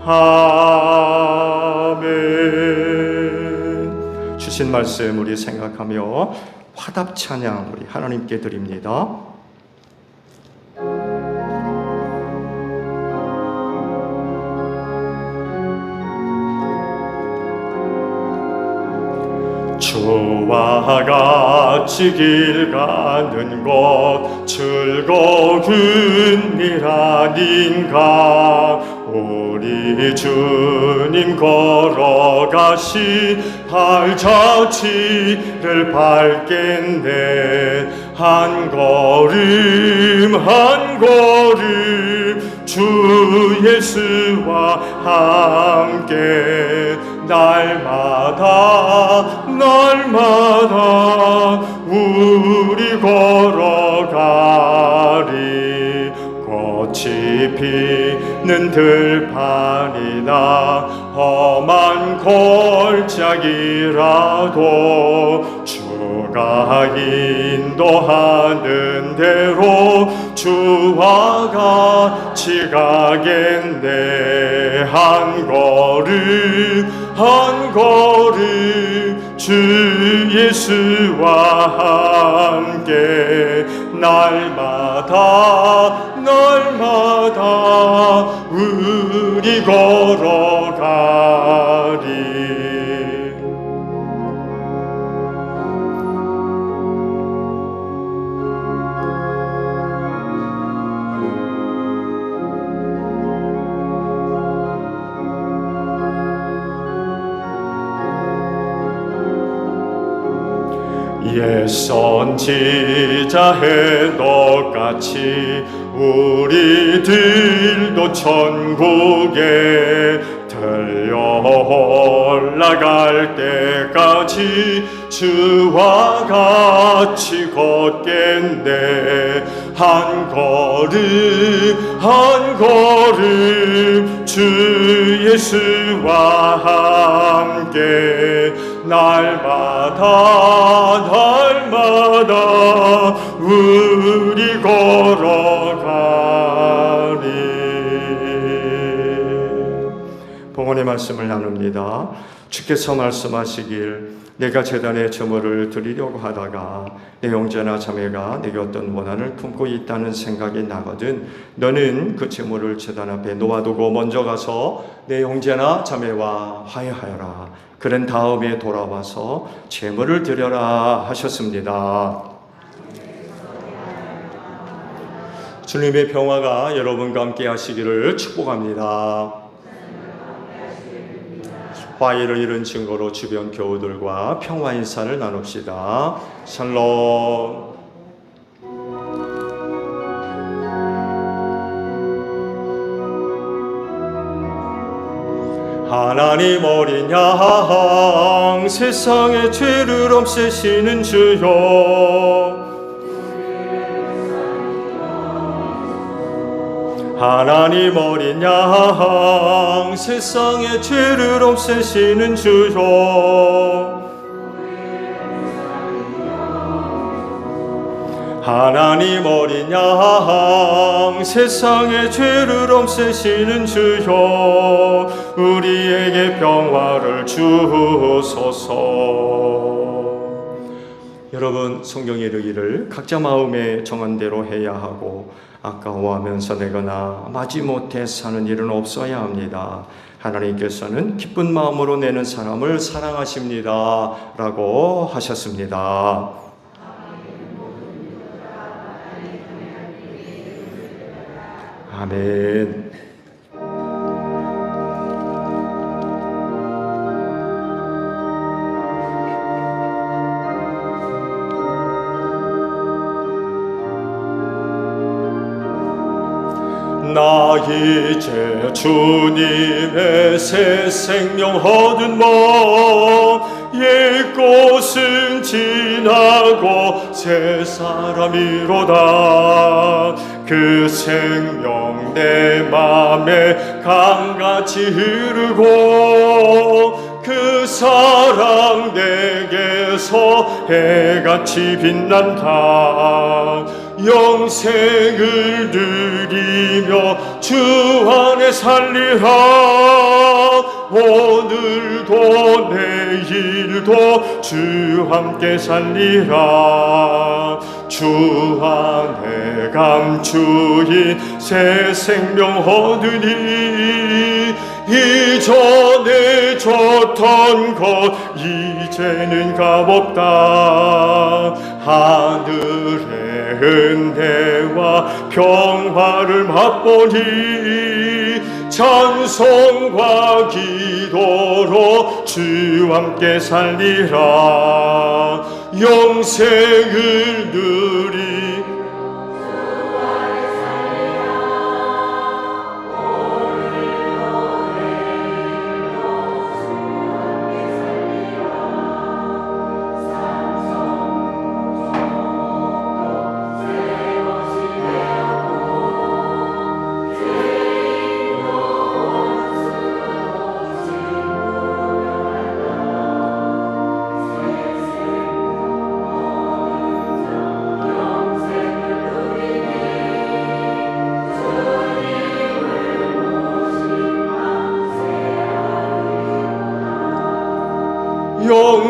아멘. 주신 말씀 우리 생각하며 화답 찬양 우리 하나님께 드립니다. 주와 같이 길 가는 것 즐거운 일 아닌가. 우리 주님 걸어가신 발자취를 밟겠네. 한 걸음 한 걸음 주 예수와 함께 날마다 날마다 우리 걸어가리. 꽃이 피는 들판이나 험한 골짜기라도 주가 인도하는 대로 주와 같이 가겠네. 한 걸음 한 걸음 주 예수와 함께 날마다 날마다 우리 걸어가리. 옛 선지자 해독같이 우리들도 천국에 들려 올라갈 때까지 주와 같이 걷겠네. 한 걸음 한 걸음 주 예수와 함께 날마다 날마다 우리 걸어가리. 봉헌의 말씀을 나눕니다. 주께서 말씀하시길 내가 제단에 제물을 드리려고 하다가 내 형제나 자매가 내게 어떤 원한을 품고 있다는 생각이 나거든 너는 그 제물을 제단 앞에 놓아두고 먼저 가서 내 형제나 자매와 화해하여라. 그런 다음에 돌아와서 제물을 드려라 하셨습니다. 주님의 평화가 여러분과 함께 하시기를 축복합니다. 화해를 이룬 증거로 주변 교우들과 평화 인사를 나눕시다. 샬롬. 하나님 어린 양 세상의 죄를 없애시는 주여, 하나님 어린 양 세상의 죄를 없애시는 주여, 하나님 어린 양 세상의 죄를 없애시는 주여, 우리에게 평화를 주소서. 여러분, 성경에 이르기를 각자 마음에 정한 대로 해야 하고 아까워하면서 내거나 마지못해 사는 일은 없어야 합니다. 하나님께서는 기쁜 마음으로 내는 사람을 사랑하십니다 라고 하셨습니다. 아멘. 나 이제 주님의 새 생명 얻은 몸, 옛 것은 지나고 새 사람이로다. 그 생명 내 맘에 강같이 흐르고 그 사랑 내게서 해같이 빛난다. 영생을 누리며 주 안에 살리라. 오늘도 내일도 주 함께 살리라. 주 안에 감추인 새 생명 얻으니 이전에 줬던 것 이제는 값없다. 하늘의 은혜와 평화를 맛보니 찬송과 기도로 주 함께 살리라. 영생을 누리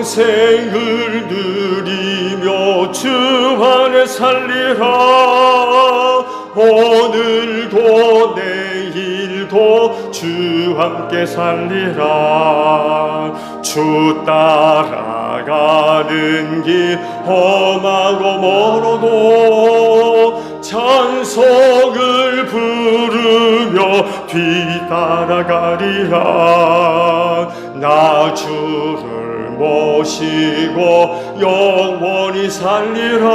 영생을 누리며 주 안에 살리라. 오늘도 내일도 주 함께 살리라. 주 따라가는 길 험하고 멀어도 찬송을 부르며 뒤따라가리라. 나 주를 모시고 영원히 살리라.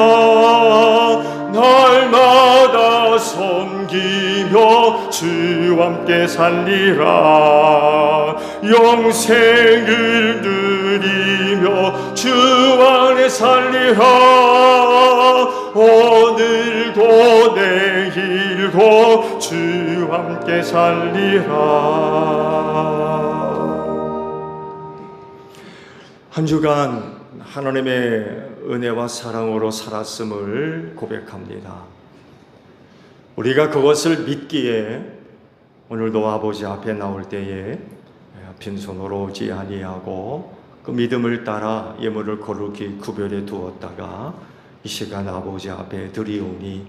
날마다 섬기며 주 함께 살리라. 영생을 누리며 주 안에 살리라. 오늘도 내일도 주 함께 살리라. 한 주간 하나님의 은혜와 사랑으로 살았음을 고백합니다. 우리가 그것을 믿기에 오늘도 아버지 앞에 나올 때에 빈손으로 오지 아니하고 그 믿음을 따라 예물을 거룩히 구별해 두었다가 이 시간 아버지 앞에 드리오니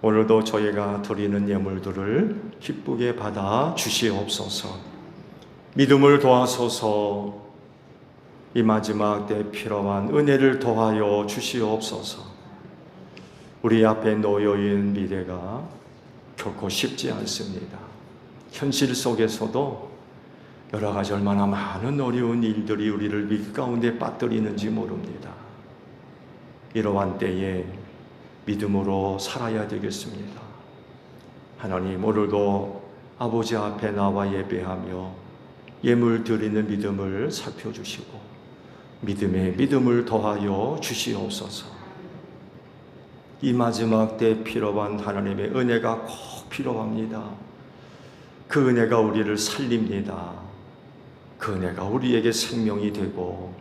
오늘도 저희가 드리는 예물들을 기쁘게 받아 주시옵소서. 믿음을 도와소서. 이 마지막 때 필요한 은혜를 더하여 주시옵소서. 우리 앞에 놓여있는 미래가 결코 쉽지 않습니다. 현실 속에서도 여러 가지 얼마나 많은 어려운 일들이 우리를 위기 가운데 빠뜨리는지 모릅니다. 이러한 때에 믿음으로 살아야 되겠습니다. 하나님, 오늘도 아버지 앞에 나와 예배하며 예물 드리는 믿음을 살펴주시고 믿음에 믿음을 더하여 주시옵소서. 이 마지막 때 필요한 하나님의 은혜가 꼭 필요합니다. 그 은혜가 우리를 살립니다. 그 은혜가 우리에게 생명이 되고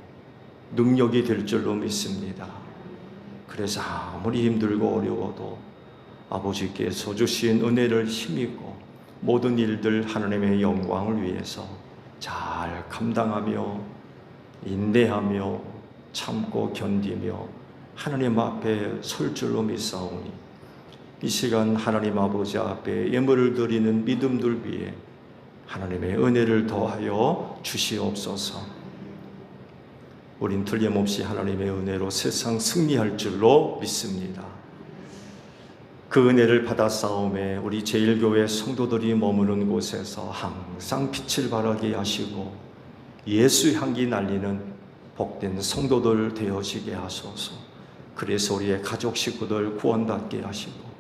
능력이 될 줄로 믿습니다. 그래서 아무리 힘들고 어려워도 아버지께서 주신 은혜를 힘입고 모든 일들 하나님의 영광을 위해서 잘 감당하며 인내하며 참고 견디며 하나님 앞에 설 줄로 믿사오니 이 시간 하나님 아버지 앞에 예물을 드리는 믿음들 위에 하나님의 은혜를 더하여 주시옵소서. 우린 틀림없이 하나님의 은혜로 세상 승리할 줄로 믿습니다. 그 은혜를 받아 싸움에 우리 제1교회 성도들이 머무는 곳에서 항상 빛을 발하게 하시고 예수 향기 날리는 복된 성도들 되어지게 하소서. 그래서 우리의 가족 식구들 구원받게 하시고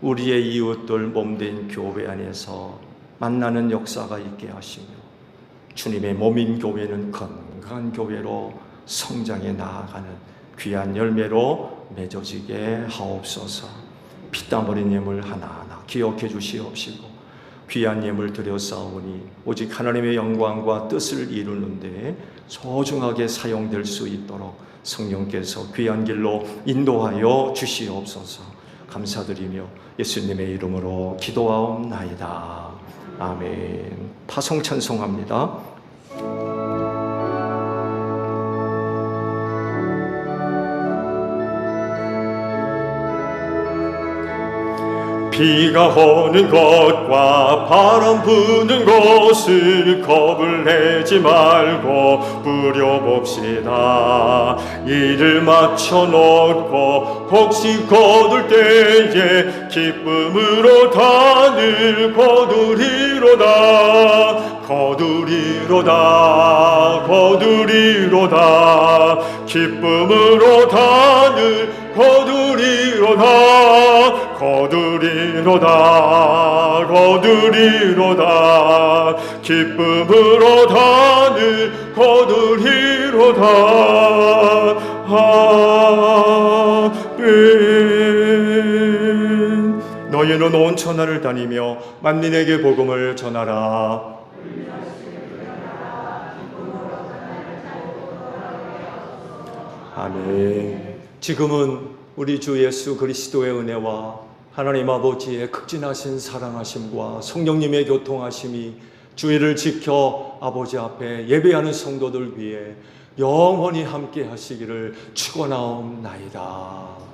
우리의 이웃들 몸된 교회 안에서 만나는 역사가 있게 하시며 주님의 몸인 교회는 건강한 교회로 성장해 나아가는 귀한 열매로 맺어지게 하옵소서. 피땀 흘린 예물 하나하나 기억해 주시옵시고 귀한 예물 드려 싸우니 오직 하나님의 영광과 뜻을 이루는데 소중하게 사용될 수 있도록 성령께서 귀한 길로 인도하여 주시옵소서. 감사드리며 예수님의 이름으로 기도하옵나이다. 아멘. 파송 찬송합니다. 비가 오는 것과 바람 부는 것을 겁을 내지 말고 부려봅시다. 이를 맞춰 놓고 혹시 거둘 때에 기쁨으로 단을 거두리로다. 거두리로다. 거두리로다. 기쁨으로 단을 거두리로다. 거두리로다. 거두리로다. 기쁨으로 단을 거두리로다. 아멘. 너희는 온 천하를 다니며 만민에게 복음을 전하라. 아멘. 지금은 우리 주 예수 그리스도의 은혜와 하나님 아버지의 극진하신 사랑하심과 성령님의 교통하심이 주의를 지켜 아버지 앞에 예배하는 성도들 위해 영원히 함께 하시기를 축원하옵나이다.